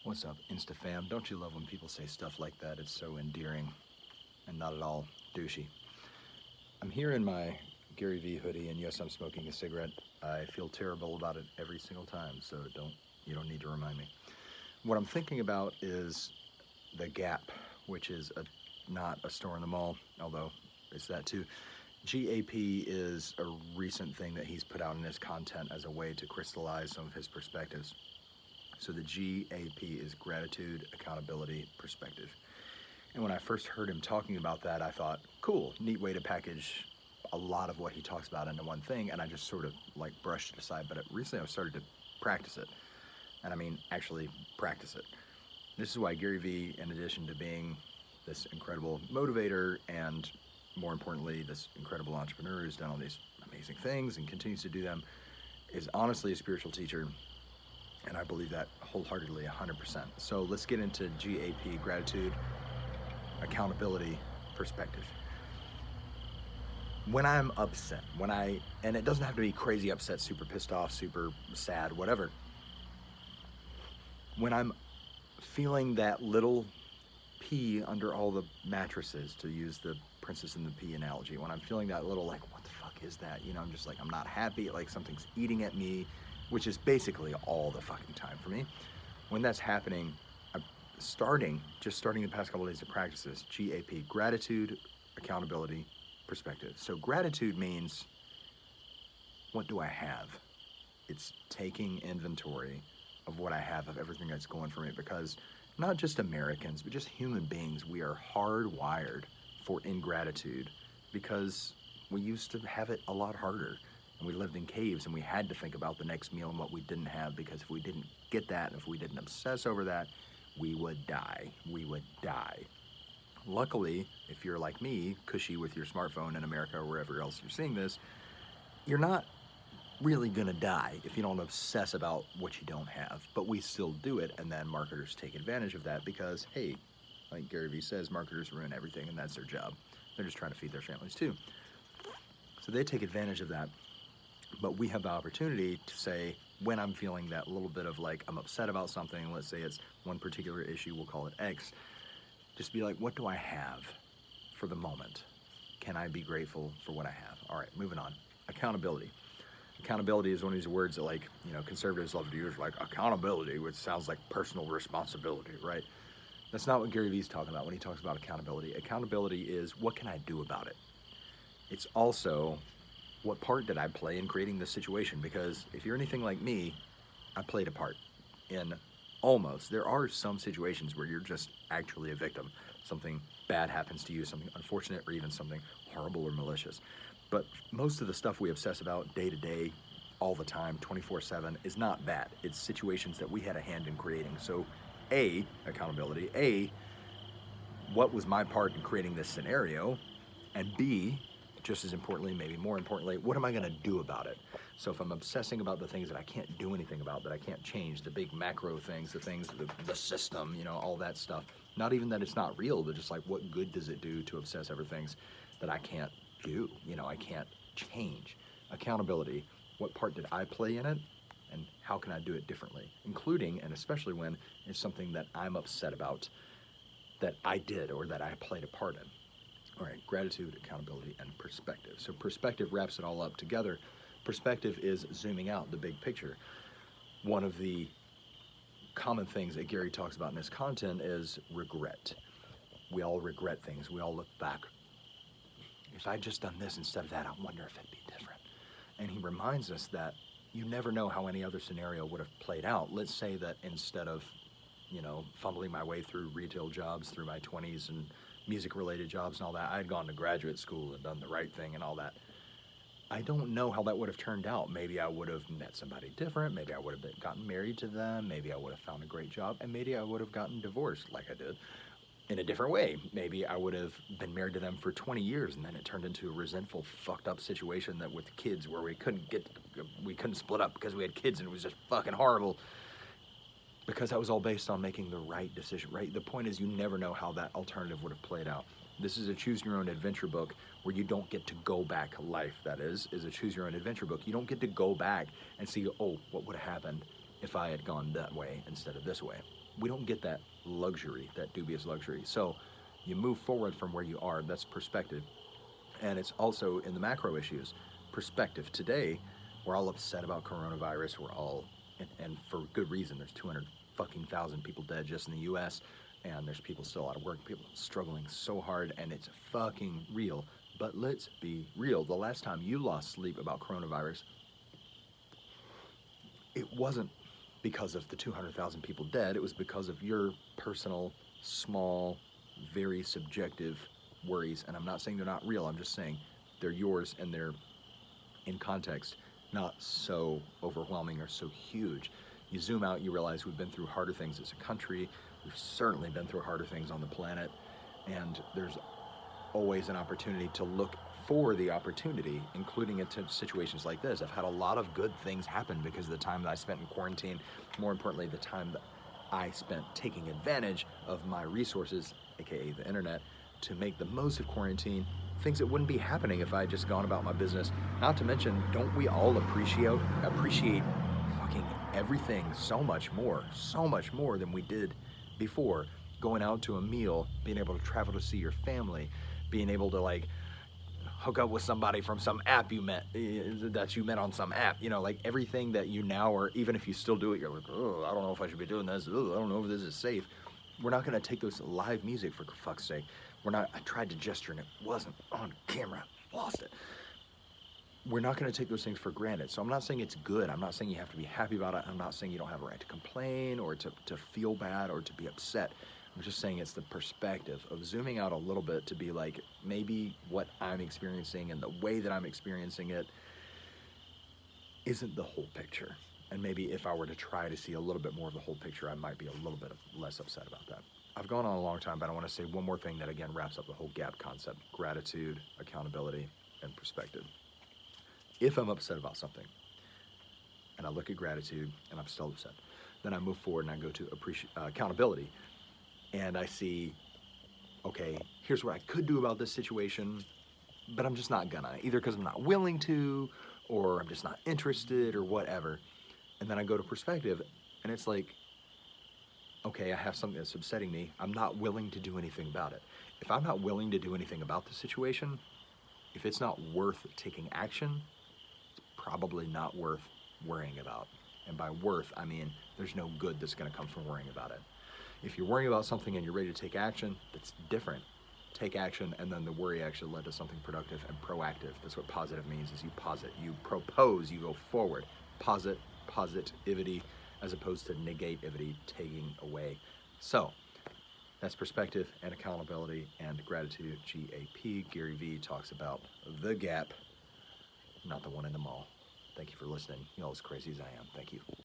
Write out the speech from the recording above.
What's up, InstaFam? Don't you love when people say stuff like that? It's so endearing and not at all douchey. I'm here in my Gary Vee hoodie, and yes, I'm smoking a cigarette. I feel terrible about it every single time, so you don't need to remind me. What I'm thinking about is the G.A.P, which is not a store in the mall, although it's that too. G.A.P is a recent thing that he's put out in his content as a way to crystallize some of his perspectives. So the G.A.P is gratitude, accountability, perspective. And when I first heard him talking about that, I thought, cool, neat way to package a lot of what he talks about into one thing, and I just sort of like brushed it aside. But recently I've started to practice it. And I mean, actually practice it. This is why Gary Vee, in addition to being this incredible motivator and more importantly, this incredible entrepreneur who's done all these amazing things and continues to do them, is honestly a spiritual teacher. And I believe that wholeheartedly, 100%. So let's get into G.A.P, gratitude, accountability, perspective. When I'm upset, and it doesn't have to be crazy upset, super pissed off, super sad, whatever. When I'm feeling that little pea under all the mattresses, to use the princess and the pea analogy, when I'm feeling that little like, what the fuck is that? You know, I'm just like, I'm not happy, like something's eating at me, which is basically all the fucking time for me. When that's happening, I'm just starting the past couple of days of practices, G.A.P, gratitude, accountability, perspective. So gratitude means, what do I have? It's taking inventory of what I have, of everything that's going for me, because not just Americans, but just human beings, we are hardwired for ingratitude because we used to have it a lot harder. And we lived in caves and we had to think about the next meal and what we didn't have, because if we didn't get that, and if we didn't obsess over that, we would die. We would die. Luckily, if you're like me, cushy with your smartphone in America or wherever else you're seeing this, you're not really gonna die if you don't obsess about what you don't have. But we still do it, and then marketers take advantage of that because, hey, like Gary Vee says, marketers ruin everything, and that's their job. They're just trying to feed their families too. So they take advantage of that. But we have the opportunity to say, when I'm feeling that little bit of like, I'm upset about something, let's say it's one particular issue, we'll call it X, just be like, what do I have for the moment? Can I be grateful for what I have? All right, moving on. Accountability. Accountability is one of these words that, like, you know, conservatives love to use, like accountability, which sounds like personal responsibility, right? That's not what Gary Vee's talking about when he talks about accountability. Accountability is, what can I do about it? It's also, what part did I play in creating this situation? Because if you're anything like me, I played a part in almost. There are some situations where you're just actually a victim. Something bad happens to you, something unfortunate, or even something horrible or malicious. But most of the stuff we obsess about day to day, all the time, 24/7, is not that. It's situations that we had a hand in creating. So A, accountability, A, what was my part in creating this scenario? And B, just as importantly, maybe more importantly, what am I gonna do about it? So if I'm obsessing about the things that I can't do anything about, that I can't change, the big macro things, the system, you know, all that stuff, not even that it's not real, but just like, what good does it do to obsess over things that I can't do, you know, I can't change? Accountability, what part did I play in it? And how can I do it differently? Including, and especially when it's something that I'm upset about, that I did or that I played a part in. All right, gratitude, accountability, and perspective. So perspective wraps it all up together. Perspective is zooming out, the big picture. One of the common things that Gary talks about in his content is regret. We all regret things. We all look back. If I'd just done this instead of that, I wonder if it'd be different. And he reminds us that you never know how any other scenario would have played out. Let's say that instead of, you know, fumbling my way through retail jobs through my 20s and music-related jobs and all that, I had gone to graduate school and done the right thing and all that. I don't know how that would have turned out. Maybe I would have met somebody different. Maybe I would have gotten married to them. Maybe I would have found a great job. And maybe I would have gotten divorced like I did in a different way. Maybe I would have been married to them for 20 years and then it turned into a resentful, fucked up situation that with kids where we couldn't split up because we had kids and it was just fucking horrible. Because that was all based on making the right decision, right? The point is, you never know how that alternative would have played out. This is a choose your own adventure book where you don't get to go back. Life, that is a choose your own adventure book. You don't get to go back and see, oh, what would have happened if I had gone that way instead of this way. We don't get that luxury, that dubious luxury. So you move forward from where you are. That's perspective. And it's also in the macro issues. Perspective. Today, we're all upset about coronavirus. We're all, and for good reason. There's 200 fucking thousand people dead just in the U.S. And there's people still out of work. People struggling so hard, and it's fucking real. But let's be real. The last time you lost sleep about coronavirus, it wasn't because of the 200,000 people dead. It was because of your personal, small, very subjective worries. And I'm not saying they're not real. I'm just saying they're yours, and they're in context, not so overwhelming or so huge. You zoom out, you realize we've been through harder things as a country. We've certainly been through harder things on the planet. And there's always an opportunity to look for the opportunity, including in situations like this. I've had a lot of good things happen because of the time that I spent in quarantine. More importantly, the time that I spent taking advantage of my resources, aka the internet, to make the most of quarantine. Things that wouldn't be happening if I had just gone about my business. Not to mention, don't we all appreciate fucking everything so much more than we did before? Going out to a meal, being able to travel to see your family, being able to like hook up with somebody from some app you met on some app, you know, like everything that you now, or even if you still do it, you're like, oh, I don't know if I should be doing this. Oh, I don't know if this is safe. We're not going to take those live music, for fuck's sake. I tried to gesture and it wasn't on camera. Lost it. We're not going to take those things for granted. So I'm not saying it's good. I'm not saying you have to be happy about it. I'm not saying you don't have a right to complain or to feel bad or to be upset. I'm just saying it's the perspective of zooming out a little bit to be like, maybe what I'm experiencing and the way that I'm experiencing it isn't the whole picture. And maybe if I were to try to see a little bit more of the whole picture, I might be a little bit less upset about that. I've gone on a long time, but I want to say one more thing that again wraps up the whole G.A.P concept: gratitude, accountability, and perspective. If I'm upset about something and I look at gratitude and I'm still upset, then I move forward and I go to accountability, and I see, okay, here's what I could do about this situation, but I'm just not gonna, either because I'm not willing to, or I'm just not interested, or whatever. And then I go to perspective, and it's like, okay, I have something that's upsetting me. I'm not willing to do anything about it. If I'm not willing to do anything about the situation, if it's not worth taking action, it's probably not worth worrying about. And by worth, I mean there's no good that's going to come from worrying about it. If you're worrying about something and you're ready to take action, that's different. Take action, and then the worry actually led to something productive and proactive. That's what positive means, is you posit, you propose, you go forward. Positivity, as opposed to negativity, taking away. So that's perspective and accountability and gratitude. G.A.P. Gary Vee talks about the G.A.P, not the one in the mall. Thank you for listening. You're all as crazy as I am. Thank you.